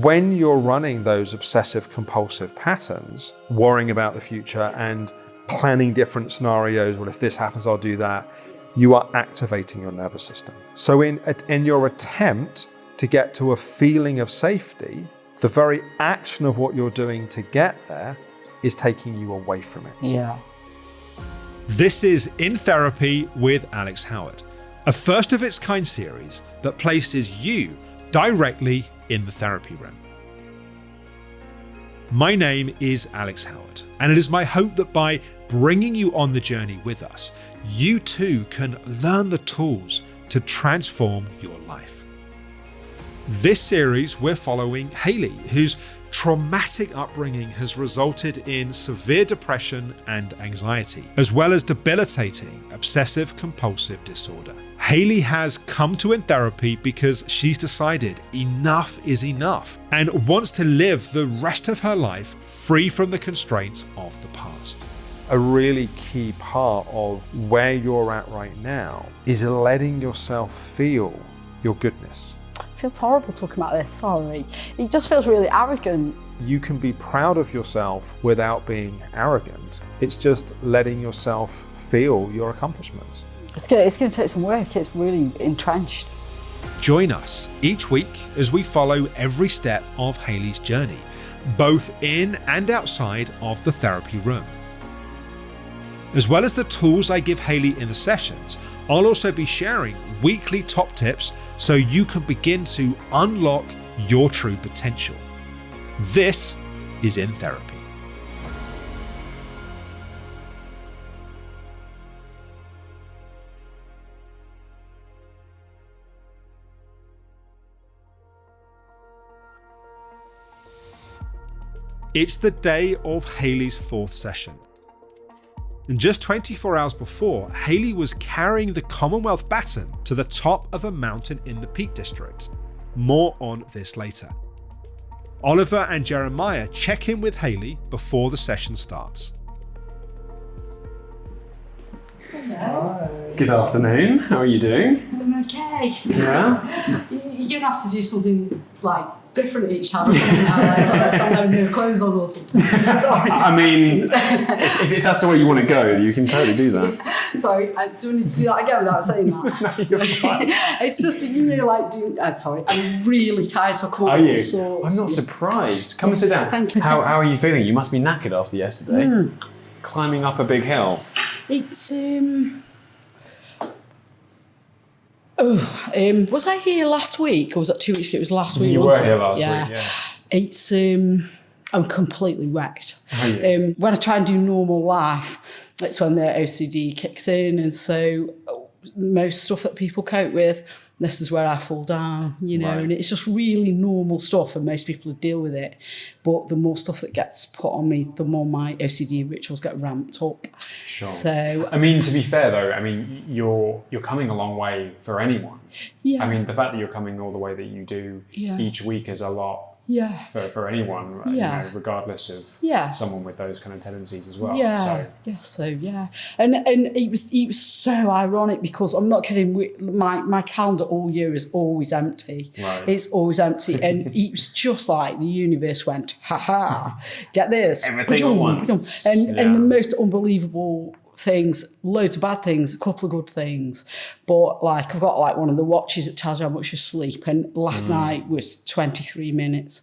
when you're running those obsessive compulsive patterns, worrying about the future and planning different scenarios, well, if this happens, I'll do that, you are activating your nervous system. So in your attempt to get to a feeling of safety, the very action of what you're doing to get there is taking you away from it. Yeah. This is In Therapy with Alex Howard, a first of its kind series that places you directly in the therapy room. My name is Alex Howard, and it is my hope that by bringing you on the journey with us, you too can learn the tools to transform your life. This series, we're following Hayley, whose traumatic upbringing has resulted in severe depression and anxiety, as well as debilitating obsessive compulsive disorder. Hayley has come to In Therapy because she's decided enough is enough and wants to live the rest of her life free from the constraints of the past. A really key part of where you're at right now is letting yourself feel your goodness. It feels horrible talking about this, sorry. It just feels really arrogant. You can be proud of yourself without being arrogant. It's just letting yourself feel your accomplishments. It's going to take some work, it's really entrenched. Join us each week as we follow every step of Hayley's journey, both in and outside of the therapy room. As well as the tools I give Hayley in the sessions, I'll also be sharing weekly top tips so you can begin to unlock your true potential. This is In Therapy. It's the day of Hayley's fourth session. And just 24 hours before, Hayley was carrying the Commonwealth baton to the top of a mountain in the Peak District. More on this later. Oliver and Jeremiah check in with Hayley before the session starts. Hello. Good afternoon. How are you doing? I'm okay. Yeah? You're gonna have to do something like different each time. Like, I start having no clothes on or something. Sorry. I mean, if that's the way you want to go, you can totally do that. Sorry, do I need to do that again without saying that? No, you're fine. It's just that you really like doing. Sorry, I'm really tired, so I can't. Are you? All sorts. I'm not surprised. Come and sit down. Thank you. How are you feeling? You must be knackered after yesterday. Climbing up a big hill. It's was I here last week or was that 2 weeks ago? It was last week. You wasn't were it? here last Yeah. week, yeah. It's I'm completely wrecked. Are you? When I try and do normal life, it's when the OCD kicks in, and so most stuff that people cope with, this is where I fall down, you know, Right. and it's just really normal stuff, and most people deal with it. But the more stuff that gets put on me, the more my OCD rituals get ramped up. Sure. So, I mean, to be fair though, I mean, you're coming a long way for anyone. yeah. I mean, the fact that you're coming all the way that you do Yeah. each week is a lot Yeah. for anyone, Yeah. you know, regardless of Yeah. someone with those kind of tendencies as well. Yeah, and it was so ironic because I'm not kidding. My calendar all year is always empty. Right. It's always empty, and it was just like the universe went, ha, get this, Everything at once. and the most unbelievable things, loads of bad things, a couple of good things, but like I've got like one of the watches that tells you how much you sleep, and last night was 23 minutes.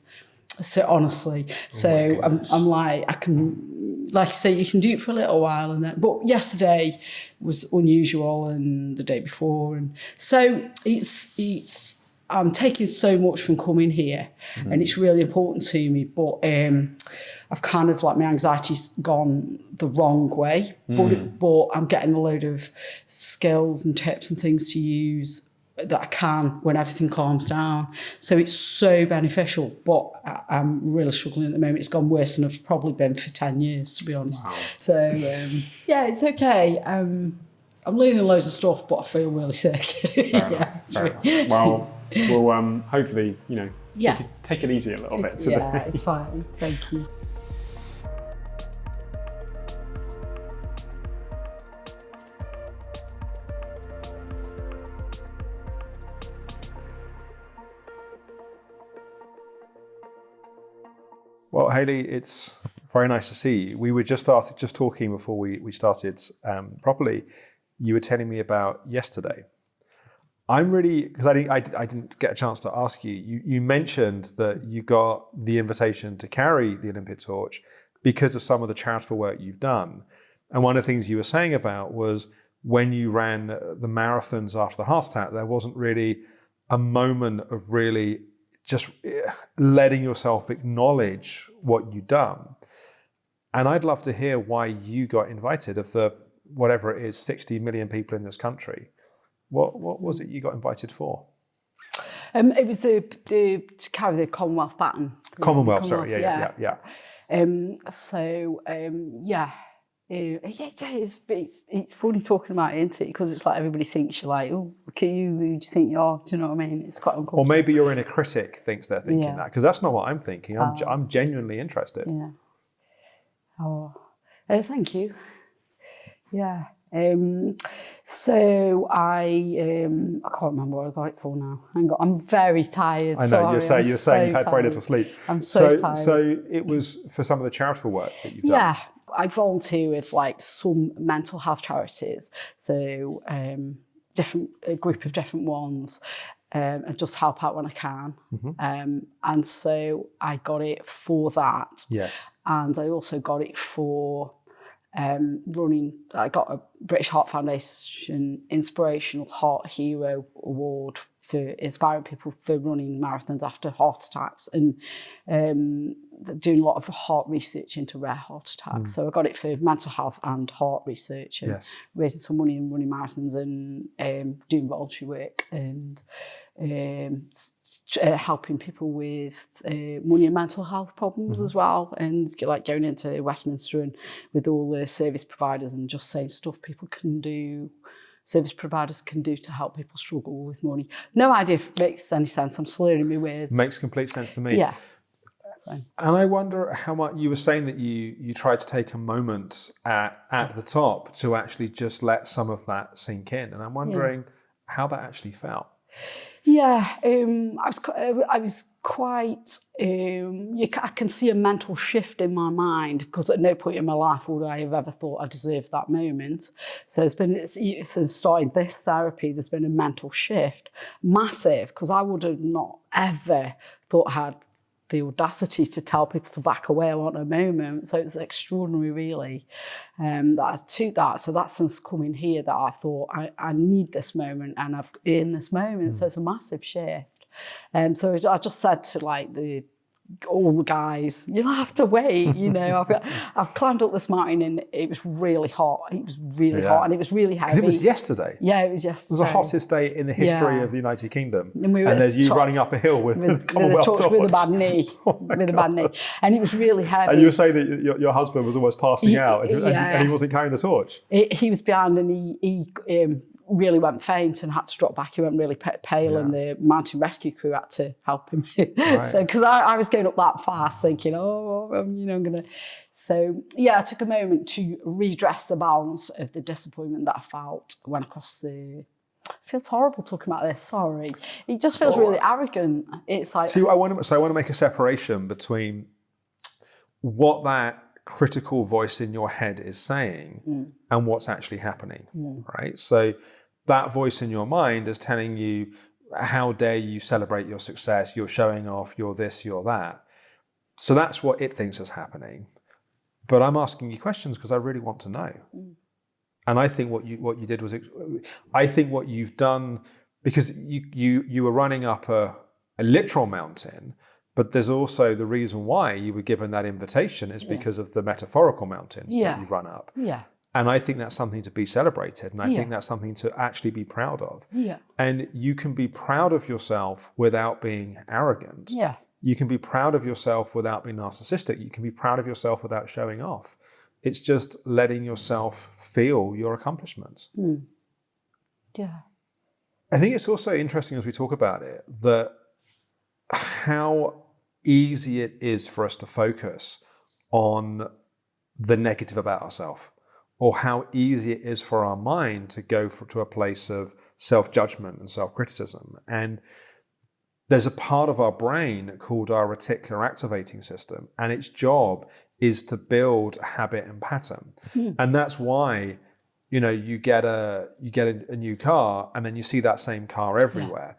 So honestly, I'm like, I can, like I say, you can do it for a little while, and then, but yesterday was unusual, and the day before, and so it's I'm taking so much from coming here, and it's really important to me, but I've kind of like my anxiety's gone the wrong way, but I'm getting a load of skills and tips and things to use that I can when everything calms down. So it's so beneficial, but I'm really struggling at the moment. It's gone worse than I've probably been for 10 years, to be honest. Wow. So yeah, it's okay. I'm learning loads of stuff, but I feel really sick. Fair enough. Well, we'll hopefully, you know, take it easy a little bit today. Yeah, it's fine. Thank you. Well, Hayley, it's very nice to see you. We were just talking before we started properly. You were telling me about yesterday. I'm really, because I didn't get a chance to ask you. You mentioned that you got the invitation to carry the Olympic torch because of some of the charitable work you've done. And one of the things you were saying about was when you ran the marathons after the heart attack, there wasn't really a moment of really just letting yourself acknowledge what you'd done. And I'd love to hear why you got invited of the, whatever it is, 60 million people in this country. What was it you got invited for? It was to carry the Commonwealth baton. Commonwealth, sorry, yeah. It's funny talking about it, isn't it? Because it's like everybody thinks you're like, oh, look at you, who do you think you are? Do you know what I mean? It's quite uncomfortable. Or maybe your inner critic thinks they're thinking that, because that's not what I'm thinking. I'm genuinely interested. Yeah. Thank you. Yeah. So I can't remember what I got it for now. I'm very tired. I know, sorry, you're saying you've had very little sleep. I'm so tired. So it was for some of the charitable work that you've done. Yeah, I volunteer with like some mental health charities. So a group of different ones. And just help out when I can. Mm-hmm. And so I got it for that. Yes. And I also got it for running. I got a British Heart Foundation Inspirational Heart Hero Award for inspiring people for running marathons after heart attacks and doing a lot of heart research into rare heart attacks. So I got it for mental health and heart research and raising some money and running marathons and doing voluntary work and helping people with money and mental health problems as well, and like going into Westminster and with all the service providers and just saying stuff service providers can do to help people struggle with money. No idea if it makes any sense. I'm slurring my words. Makes complete sense to me. Yeah. And I wonder how much you were saying that you tried to take a moment at the top to actually just let some of that sink in, and I'm wondering how that actually felt. Yeah, I was quite. I can see a mental shift in my mind because at no point in my life would I have ever thought I deserved that moment. So since starting this therapy, there's been a mental shift, massive, because I would have not ever thought I had the audacity to tell people to back away on a moment. So it's extraordinary, really, that I took that. So that's since coming here that I thought I need this moment and I've in this moment. So it's a massive shift. So I just said to all the guys, you'll have to wait, I've climbed up this mountain and it was really hot. It was really hot and it was really heavy. Because it was yesterday. Yeah, it was yesterday. It was the hottest day in the history of the United Kingdom. And there's you running up a hill with the Commonwealth torch. With a bad knee. A bad knee. And it was really heavy. And you were saying that your husband was almost passing out and he wasn't carrying the torch. He was behind and he really went faint and had to drop back. He went really pale and the mountain rescue crew had to help him. Right. So, because I was going up that fast thinking, I'm going to... So, I took a moment to redress the balance of the disappointment that I felt when I crossed the... It feels horrible talking about this, sorry. It just feels really arrogant. It's like... See, I want to make a separation between what that critical voice in your head is saying and what's actually happening, right? So that voice in your mind is telling you, how dare you celebrate your success, you're showing off, you're this, you're that. So that's what it thinks is happening. But I'm asking you questions because I really want to know. And I think what you did was, I think what you've done, because you were running up a literal mountain, but there's also the reason why you were given that invitation is because of the metaphorical mountains that you run up. Yeah. And I think that's something to be celebrated. And I think that's something to actually be proud of. Yeah. And you can be proud of yourself without being arrogant. Yeah. You can be proud of yourself without being narcissistic. You can be proud of yourself without showing off. It's just letting yourself feel your accomplishments. Yeah. I think it's also interesting as we talk about it, that how easy it is for us to focus on the negative about ourselves, or how easy it is for our mind to go to a place of self-judgment and self-criticism. And there's a part of our brain called our reticular activating system, and its job is to build habit and pattern. And that's why, you get a new car and then you see that same car everywhere,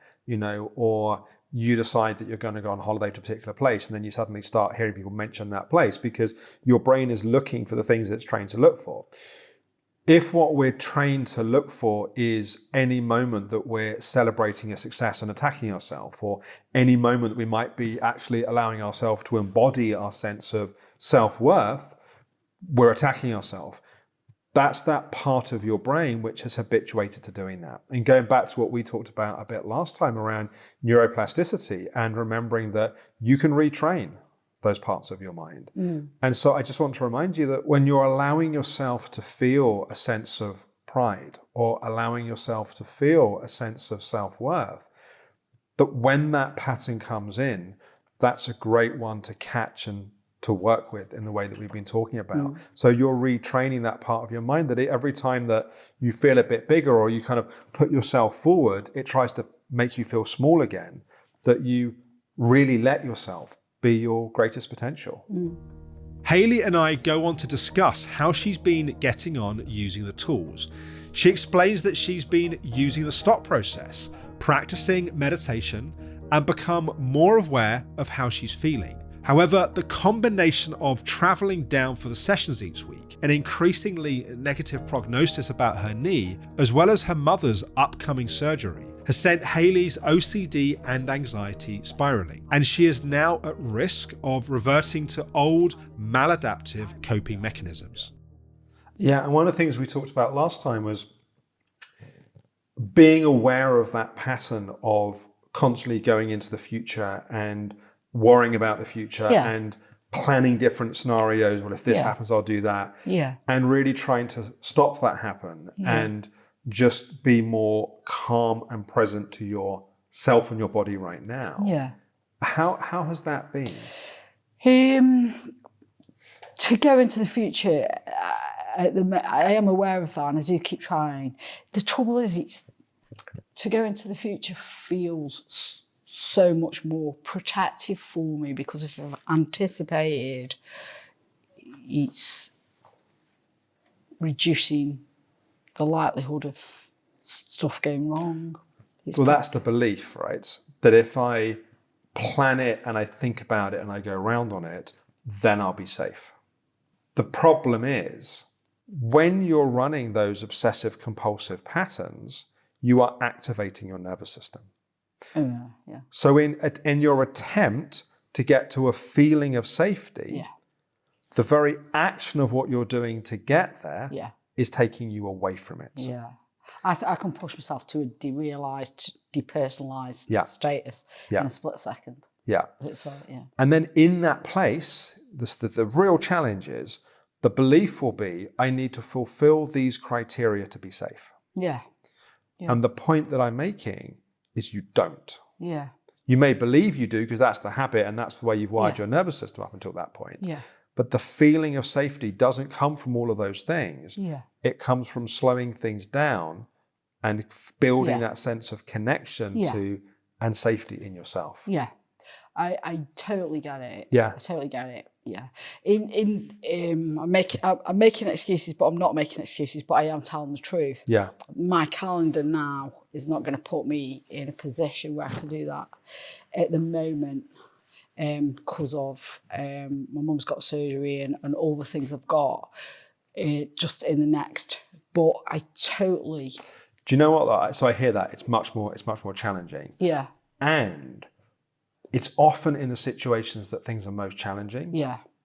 or you decide that you're going to go on holiday to a particular place and then you suddenly start hearing people mention that place because your brain is looking for the things that it's trained to look for. If what we're trained to look for is any moment that we're celebrating a success and attacking ourselves, or any moment that we might be actually allowing ourselves to embody our sense of self-worth, we're attacking ourselves. That's that part of your brain which has habituated to doing that. And going back to what we talked about a bit last time around neuroplasticity and remembering that you can retrain those parts of your mind. And so I just want to remind you that when you're allowing yourself to feel a sense of pride or allowing yourself to feel a sense of self-worth, that when that pattern comes in, that's a great one to catch and to work with in the way that we've been talking about. So you're retraining that part of your mind that every time that you feel a bit bigger or you kind of put yourself forward, it tries to make you feel small again, that you really let yourself be your greatest potential. Hayley and I go on to discuss how she's been getting on using the tools. She explains that she's been using the stop process, practicing meditation, and become more aware of how she's feeling. However, the combination of travelling down for the sessions each week, an increasingly negative prognosis about her knee, as well as her mother's upcoming surgery, has sent Hayley's OCD and anxiety spiralling, and she is now at risk of reverting to old, maladaptive coping mechanisms. Yeah, and one of the things we talked about last time was being aware of that pattern of constantly going into the future and worrying about the future and planning different scenarios. Well, if this happens, I'll do that. And really trying to stop that happen and just be more calm and present to yourself and your body right now. How has that been? To go into the future, I am aware of that and I do keep trying. The trouble is, to go into the future feels so much more protective for me because if I've anticipated, it's reducing the likelihood of stuff going wrong. That's the belief, right? That if I plan it and I think about it and I go around on it, then I'll be safe. The problem is when you're running those obsessive compulsive patterns, you are activating your nervous system. So in your attempt to get to a feeling of safety, the very action of what you're doing to get there is taking you away from it. I can push myself to a derealised, depersonalised status in a split second. And then in that place, the real challenge is the belief will be, I need to fulfill these criteria to be safe. And the point that I'm making is you don't. You may believe you do because that's the habit and that's the way you've wired your nervous system up until that point. But the feeling of safety doesn't come from all of those things. It comes from slowing things down and building that sense of connection to and safety in yourself. I totally get it. I totally get it. I'm making excuses, but I'm not making excuses, but I am telling the truth. My calendar now is not going to put me in a position where I can do that at the moment because of my mum's got surgery and all the things I've got just in the next. But I totally. Do you know what? So I hear that it's much more challenging. And it's often in the situations that things are most challenging.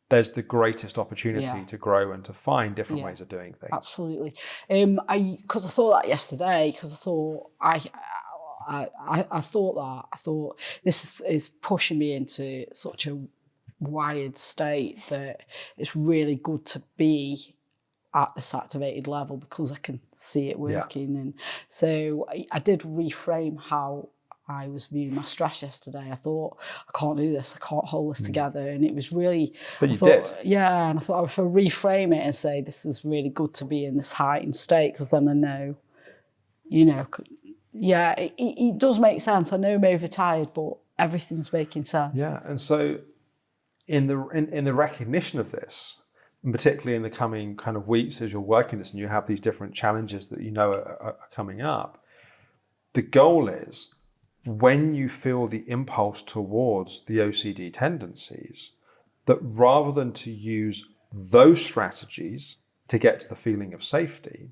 There's the greatest opportunity to grow and to find different ways of doing things. Absolutely. Because I thought that yesterday, because I thought this is pushing me into such a wired state that it's really good to be at this activated level because I can see it working. And so I did reframe how I was viewing my stress yesterday. I thought, I can't do this, I can't hold this together. And it was really... But you did. Yeah, and I thought if I reframe it and say, this is really good to be in this heightened state, because then I know, it does make sense. I know I'm overtired, but everything's making sense. Yeah, and so in the recognition of this, and particularly in the coming kind of weeks as you're working this and you have these different challenges that you know are coming up, the goal is when you feel the impulse towards the OCD tendencies, that rather than to use those strategies to get to the feeling of safety,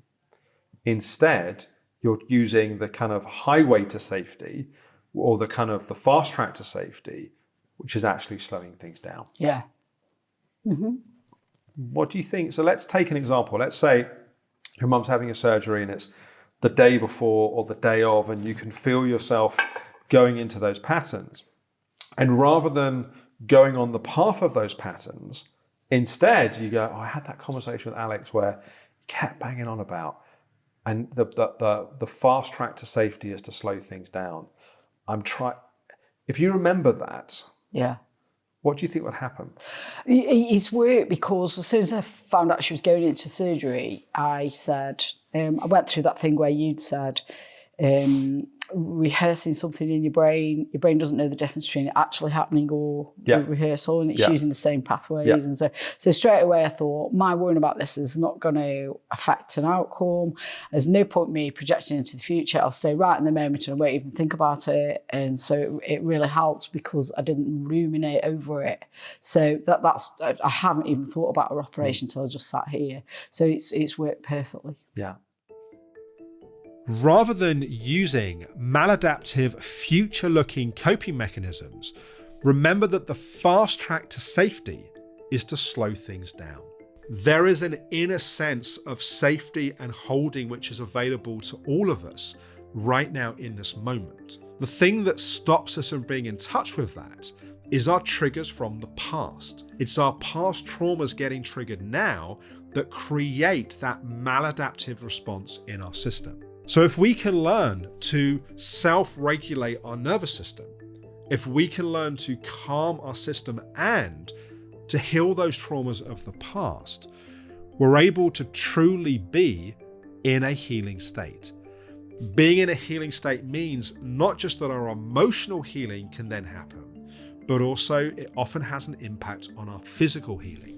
instead you're using the kind of highway to safety or the kind of the fast track to safety, which is actually slowing things down. Yeah. Mm-hmm. What do you think? So let's take an example. Let's say your mum's having a surgery and it's the day before or the day of, and you can feel yourself going into those patterns. And rather than going on the path of those patterns, instead you go, I had that conversation with Alex where he kept banging on about, and the fast track to safety is to slow things down. If you remember that, Yeah. what do you think would happen? It's weird because as soon as I found out she was going into surgery, I said, I went through that thing where you'd said, rehearsing something in your brain doesn't know the difference between it actually happening or rehearsal, and it's using the same pathways. And so straight away I thought, my worrying about this is not going to affect an outcome. There's no point me projecting into the future. I'll stay right in the moment and I won't even think about it. And so it really helped because I didn't ruminate over it. So that's I haven't even thought about her operation until I just sat here. So it's worked perfectly. Yeah. Rather than using maladaptive, future-looking coping mechanisms, remember that the fast track to safety is to slow things down. There is an inner sense of safety and holding which is available to all of us right now in this moment. The thing that stops us from being in touch with that is our triggers from the past. It's our past traumas getting triggered now that create that maladaptive response in our system. So if we can learn to self-regulate our nervous system, if we can learn to calm our system and to heal those traumas of the past, we're able to truly be in a healing state. Being in a healing state means not just that our emotional healing can then happen, but also it often has an impact on our physical healing.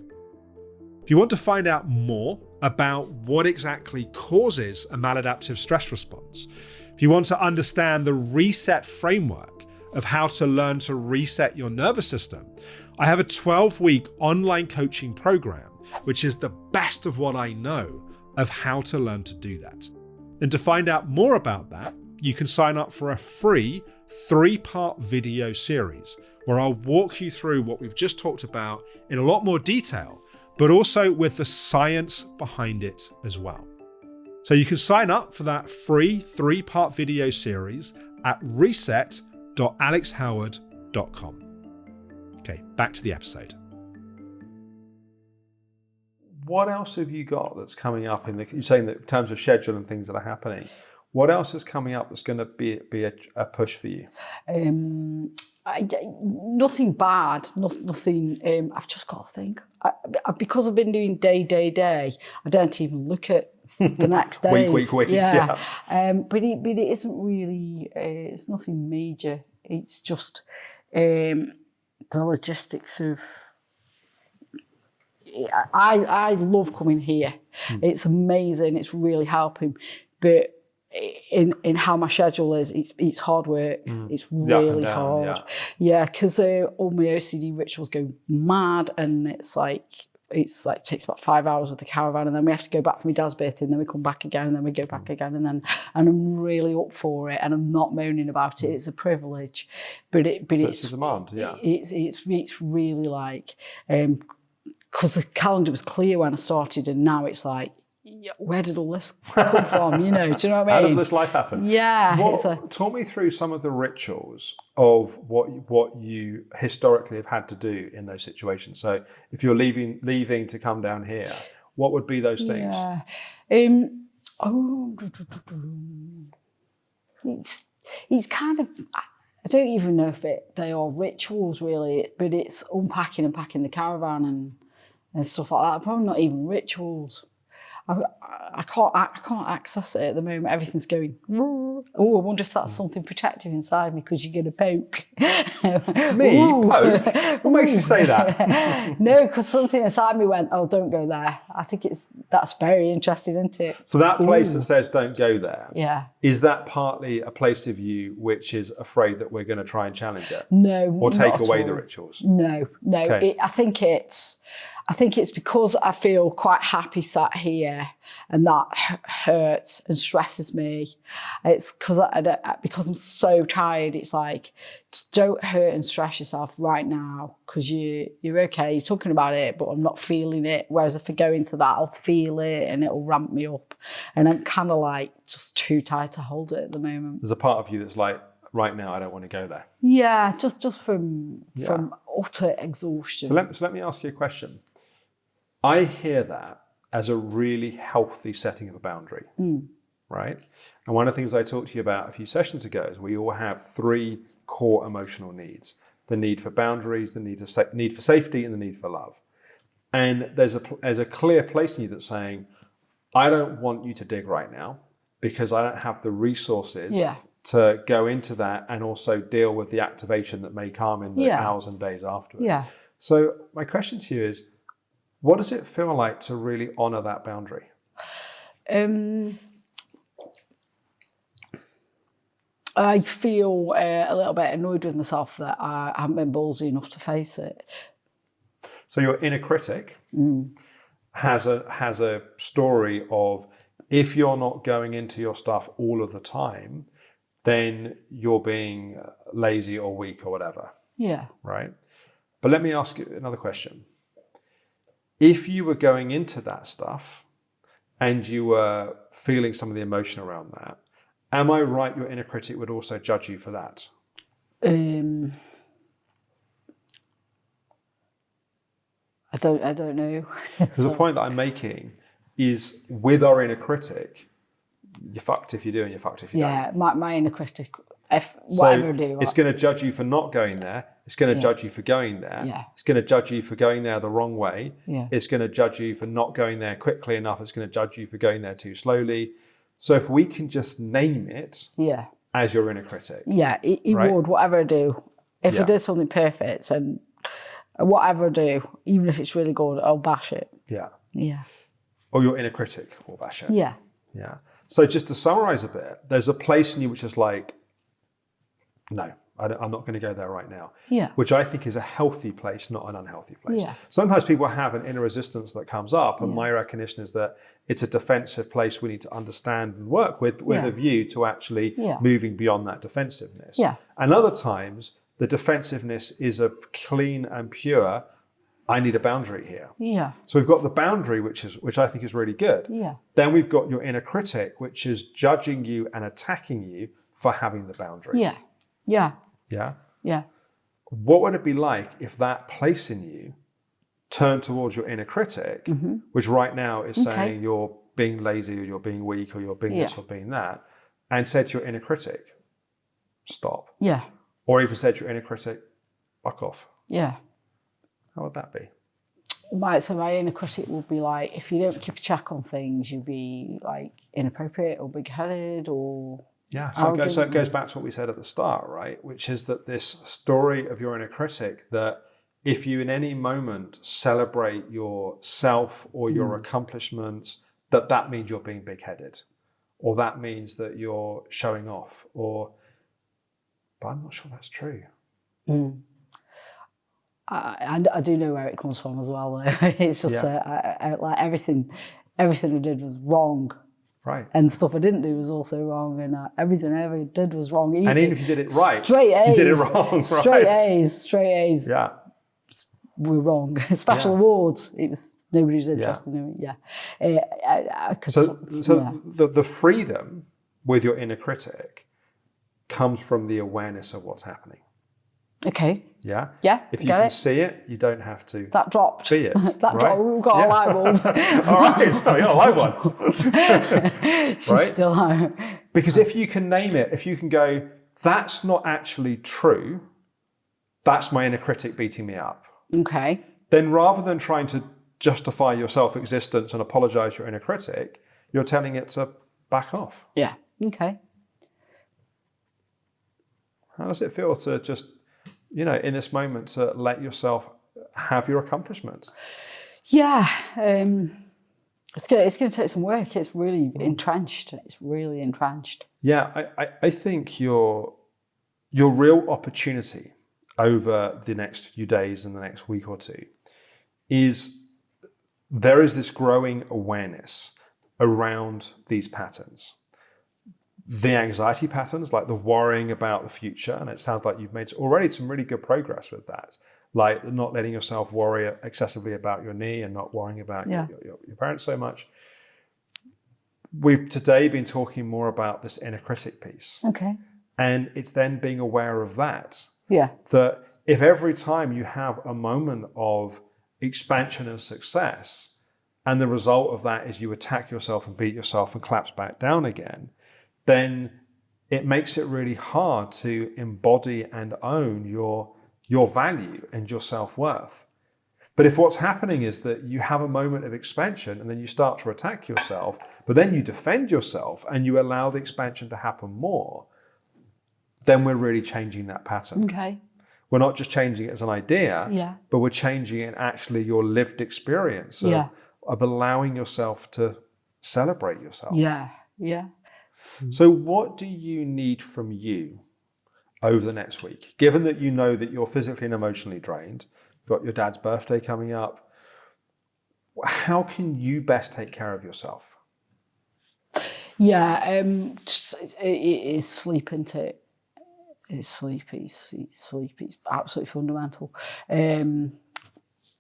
If you want to find out more about what exactly causes a maladaptive stress response, if you want to understand the reset framework of how to learn to reset your nervous system, I have a 12-week online coaching program, which is the best of what I know of how to learn to do that. And to find out more about that, you can sign up for a free 3-part video series where I'll walk you through what we've just talked about in a lot more detail, but also with the science behind it as well. So you can sign up for that free 3-part video series at reset.alexhoward.com. Okay, back to the episode. What else have you got that's coming up you're saying that in terms of schedule and things that are happening, what else is coming up that's going to be a push for you? Nothing bad, nothing. I've just got to think. Because I've been doing day, I don't even look at the next day. week. Yeah. But it isn't really. It's nothing major. It's just the logistics of. I love coming here. It's amazing. It's really helping, but. In how my schedule is, it's hard work. It's really hard. Yeah, because all my OCD rituals go mad, and it's like takes about 5 hours with the caravan, and then we have to go back for my dad's birthday, and then we come back again, and then we go back again, and I'm really up for it, and I'm not moaning about it. It's a privilege, but it's a demand. Yeah, it's really like because the calendar was clear when I started, and now it's like. Where did all this come from? Do you know what I mean? How did this life happen? Yeah. Talk me through some of the rituals of what you historically have had to do in those situations. So if you're leaving to come down here, what would be those things? Yeah. It's kind of, I don't even know if they are rituals really, but it's unpacking and packing the caravan and stuff like that. Probably not even rituals. I can't access it at the moment. Everything's going, oh, I wonder if that's something protective inside me because you're going to poke. Me? Poke? What makes you say that? No, because something inside me went, oh, don't go there. I think that's very interesting, isn't it? So that place that says don't go there, Yeah. is that partly a place of you which is afraid that we're going to try and challenge it? No, Or take not at away all. the rituals? No. Okay. I think it's because I feel quite happy sat here, and that hurts and stresses me. It's because because I'm so tired. It's like, just don't hurt and stress yourself right now, because you're okay. You're talking about it, but I'm not feeling it. Whereas if I go into that, I'll feel it and it'll ramp me up. And I'm kind of like just too tired to hold it at the moment. There's a part of you that's like, right now, I don't want to go there. Yeah, just from utter exhaustion. So let me ask you a question. I hear that as a really healthy setting of a boundary, right? And one of the things I talked to you about a few sessions ago is we all have 3 core emotional needs: the need for boundaries, the need for safety, and the need for love. And there's a clear place in you that's saying, I don't want you to dig right now because I don't have the resources to go into that and also deal with the activation that may come in the hours and days afterwards. Yeah. So my question to you is, what does it feel like to really honour that boundary? I feel a little bit annoyed with myself that I haven't been ballsy enough to face it. So your inner critic has a story of, if you're not going into your stuff all of the time, then you're being lazy or weak or whatever. Yeah. Right? But let me ask you another question. If you were going into that stuff and you were feeling some of the emotion around that, am I right your inner critic would also judge you for that? I don't know. Because the point that I'm making is, with our inner critic, you're fucked if you do and you're fucked if you don't. Yeah, my inner critic, whatever I do. It's going to judge you for not going there. It's going to judge you for going there. Yeah. It's going to judge you for going there the wrong way. Yeah. It's going to judge you for not going there quickly enough. It's going to judge you for going there too slowly. So if we can just name it as your inner critic. Yeah, he right? would, whatever I do. If I did something perfect and whatever I do, even if it's really good, I'll bash it. Yeah. Yeah. Or your inner critic will bash it. Yeah. Yeah. So just to summarize a bit, there's a place in you which is like, no, I'm not going to go there right now. Yeah. Which I think is a healthy place, not an unhealthy place. Yeah. Sometimes people have an inner resistance that comes up, and my recognition is that it's a defensive place we need to understand and work with a view to actually moving beyond that defensiveness. Yeah. And other times, the defensiveness is a clean and pure, I need a boundary here. Yeah. So we've got the boundary, which I think is really good. Yeah. Then we've got your inner critic, which is judging you and attacking you for having the boundary. Yeah. Yeah. Yeah. Yeah. What would it be like if that place in you turned towards your inner critic, which right now is saying you're being lazy or you're being weak or you're being this or being that, and said to your inner critic, stop. Yeah. Or even said to your inner critic, fuck off. Yeah. How would that be? So my inner critic would be like, if you don't keep a check on things, you'll be like inappropriate or big-headed or... Yeah, so it goes back to what we said at the start, right? Which is that this story of your inner critic, that if you in any moment celebrate yourself or your accomplishments, that means you're being big-headed, or that means that you're showing off, but I'm not sure that's true. I do know where it comes from as well, though. It's just like everything I did was wrong. Right. And stuff I didn't do was also wrong, and everything I ever did was wrong. And even if you did it right, straight A's, you did it wrong. Straight right. Straight A's. Yeah. Were wrong. Special awards. It was nobody was interested in it. Yeah. The freedom with your inner critic comes from the awareness of what's happening. Okay. Yeah? Yeah. If you can see it, you don't have to that dropped. be it. That dropped. We've got a light bulb. All right. Oh, you got a light one. Right? Still high. Because if you can name it, if you can go, that's not actually true, that's my inner critic beating me up. Okay. Then rather than trying to justify your self-existence and apologize to your inner critic, you're telling it to back off. Yeah. Okay. How does it feel to just, in this moment, to let yourself have your accomplishments? Yeah. It's going to take some work. It's really entrenched. Yeah, I think your real opportunity over the next few days and the next week or two is there is this growing awareness around these patterns. The anxiety patterns, like the worrying about the future, and it sounds like you've made already some really good progress with that, like not letting yourself worry excessively about your knee and not worrying about your parents so much. We've today been talking more about this inner critic piece. Okay. And it's then being aware of that. Yeah. That if every time you have a moment of expansion and success, and the result of that is you attack yourself and beat yourself and collapse back down again, then it makes it really hard to embody and own your value and your self-worth. But if what's happening is that you have a moment of expansion and then you start to attack yourself, but then you defend yourself and you allow the expansion to happen more, then we're really changing that pattern. Okay. We're not just changing it as an idea, but we're changing it in actually your lived experience of allowing yourself to celebrate yourself. Yeah. So what do you need from you over the next week? Given that you know that you're physically and emotionally drained, you've got your dad's birthday coming up, how can you best take care of yourself? Yeah, it is sleep, isn't it? It's sleep. It's absolutely fundamental. And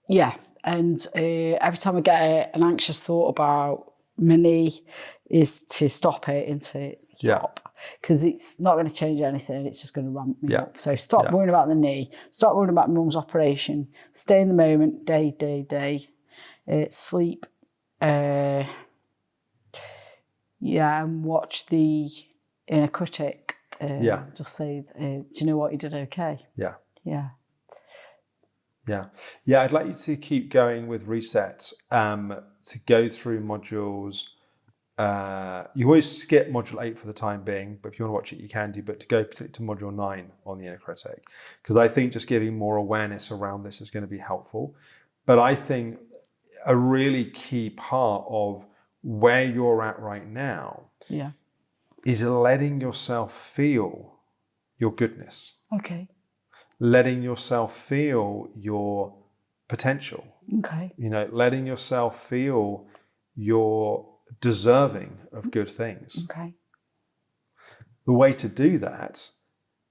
every time I get an anxious thought about my knee, is to stop it and to stop, because it's not going to change anything. It's just going to ramp me up. So stop worrying about the knee. Stop worrying about mum's operation. Stay in the moment. Day. Sleep. And watch the inner critic. Just say, do you know what, you did okay? Yeah. I'd like you to keep going with resets, to go through modules. You always skip module 8 for the time being, but if you want to watch it, you can do, but to go to module 9 on the inner critic, because I think just giving more awareness around this is going to be helpful. But I think a really key part of where you're at right now is letting yourself feel your goodness. Okay. Letting yourself feel your potential. Okay. Letting yourself feel you're deserving of good things. Okay. The way to do that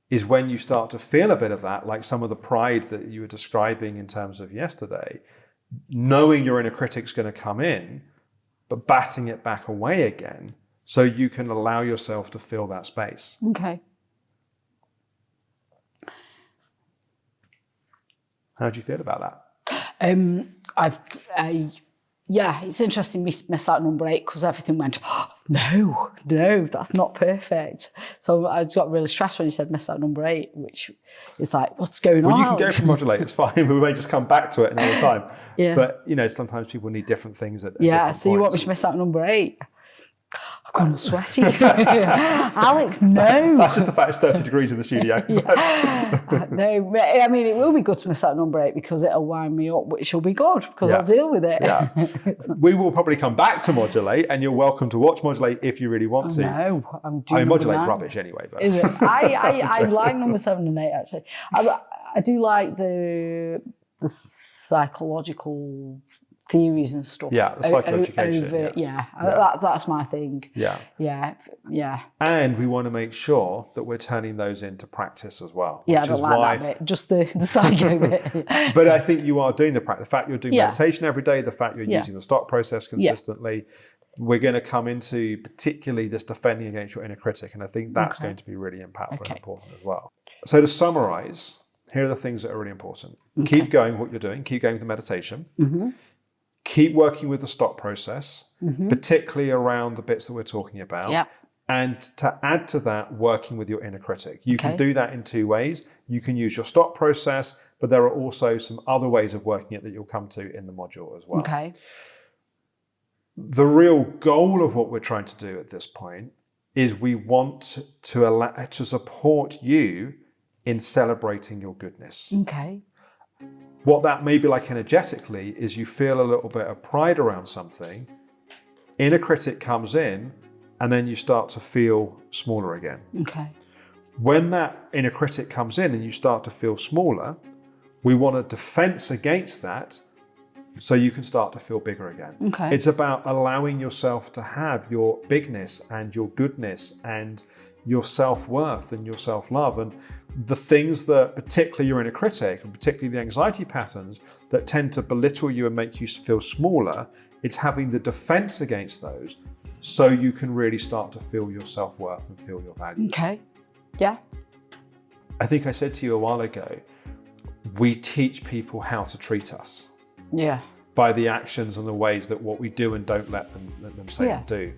is when you start to feel a bit of that, like some of the pride that you were describing in terms of yesterday, knowing your inner critic's going to come in, but batting it back away again, so you can allow yourself to feel that space. Okay. How do you feel about that? It's interesting we missed out number 8 because everything went, no, that's not perfect. So I got really stressed when you said miss out number 8, which is like, what's going on? Well, you can go from module 8, it's fine, but we may just come back to it another time. Yeah. But, sometimes people need different things at different points. You want me to miss out number 8? I've gone all sweaty. Alex, no. That's just the fact it's 30 degrees in the studio. No, I mean, it will be good to miss out number 8 because it'll wind me up, which will be good because I'll deal with it. Yeah. We will probably come back to module 8, and you're welcome to watch module 8 if you really want to. No, I'm doing module 8's rubbish anyway. But. Is it? I like number 7 and 8 actually. I do like the psychological theories and stuff. Yeah, the psychoeducation. That's my thing. Yeah. And we want to make sure that we're turning those into practice as well. Yeah, I don't like that bit, just the psycho bit. But I think you are doing the practice. The fact you're doing meditation every day, the fact you're using the stop process consistently, we're going to come into particularly this defending against your inner critic. And I think that's going to be really impactful and important as well. So to summarize, here are the things that are really important. Keep going what you're doing. Keep going with the meditation. Keep working with the stop process, particularly around the bits that we're talking about. Yeah. And to add to that, working with your inner critic. You can do that in 2 ways. You can use your stop process, but there are also some other ways of working it that you'll come to in the module as well. Okay. The real goal of what we're trying to do at this point is we want to support you in celebrating your goodness. Okay. What that may be like energetically is you feel a little bit of pride around something, inner critic comes in, and then you start to feel smaller again. Okay. When that inner critic comes in and you start to feel smaller, we want a defense against that so you can start to feel bigger again. Okay. It's about allowing yourself to have your bigness and your goodness and your self-worth and your self-love, and the things that, particularly your inner critic and particularly the anxiety patterns that tend to belittle you and make you feel smaller, it's having the defense against those so you can really start to feel your self-worth and feel your value. Okay. Yeah. I think I said to you a while ago, we teach people how to treat us Yeah. by the actions and the ways that what we do and don't let them say and do.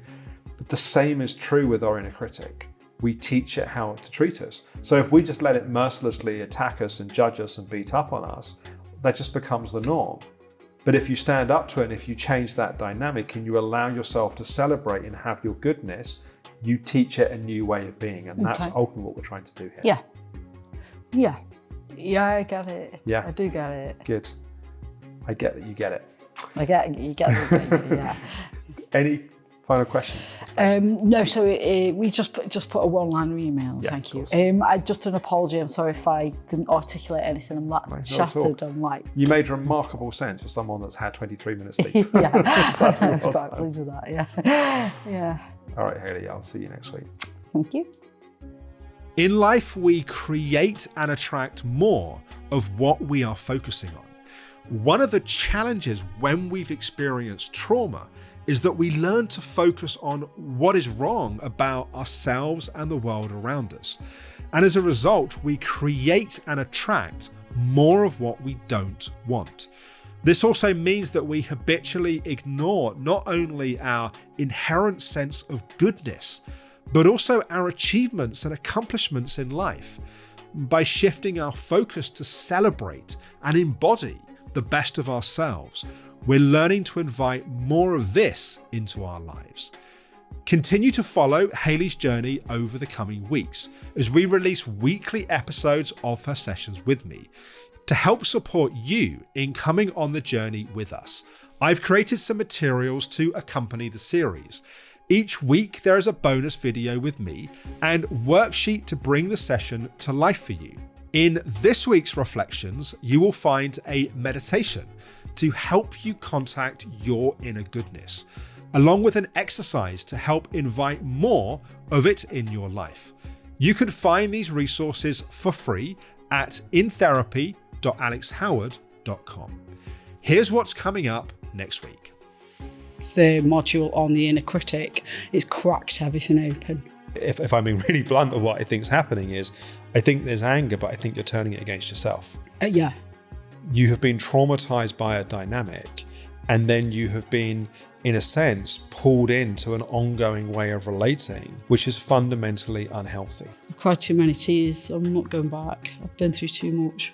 But the same is true with our inner critic. We teach it how to treat us. So if we just let it mercilessly attack us and judge us and beat up on us, that just becomes the norm. But if you stand up to it and if you change that dynamic and you allow yourself to celebrate and have your goodness, you teach it a new way of being. And that's ultimately what we're trying to do here. Yeah. Yeah. Yeah, I get it. Yeah. I do get it. Good. I get that you get it. You get it. Yeah. Any final questions? No, so we just put a one-liner email. Yeah, thank you. of Just an apology. I'm sorry if I didn't articulate anything. I'm that not at shattered. all. I'm like, You made remarkable sense for someone that's had 23 minutes sleep. yeah. I was well quite done. pleased with that. Yeah. Yeah. All right, Hayley, I'll see you next week. Thank you. In life, we create and attract more of what we are focusing on. One of the challenges when we've experienced trauma is that we learn to focus on what is wrong about ourselves and the world around us. And as a result, we create and attract more of what we don't want. This also means that we habitually ignore not only our inherent sense of goodness, but also our achievements and accomplishments in life. By shifting our focus to celebrate and embody the best of ourselves, we're learning to invite more of this into our lives. Continue to follow Hayley's journey over the coming weeks as we release weekly episodes of her sessions with me. To help support you in coming on the journey with us, I've created some materials to accompany the series. Each week there is a bonus video with me and worksheet to bring the session to life for you. In this week's reflections, you will find a meditation to help you contact your inner goodness, along with an exercise to help invite more of it in your life. You can find these resources for free at intherapy.alexhoward.com. Here's what's coming up next week. The module on the inner critic is cracked everything open. If I'm being really blunt of what I think is happening is, I think there's anger, but I think you're turning it against yourself. Yeah. You have been traumatized by a dynamic, and then you have been, in a sense, pulled into an ongoing way of relating, which is fundamentally unhealthy. I cried too many tears. I'm not going back. I've been through too much.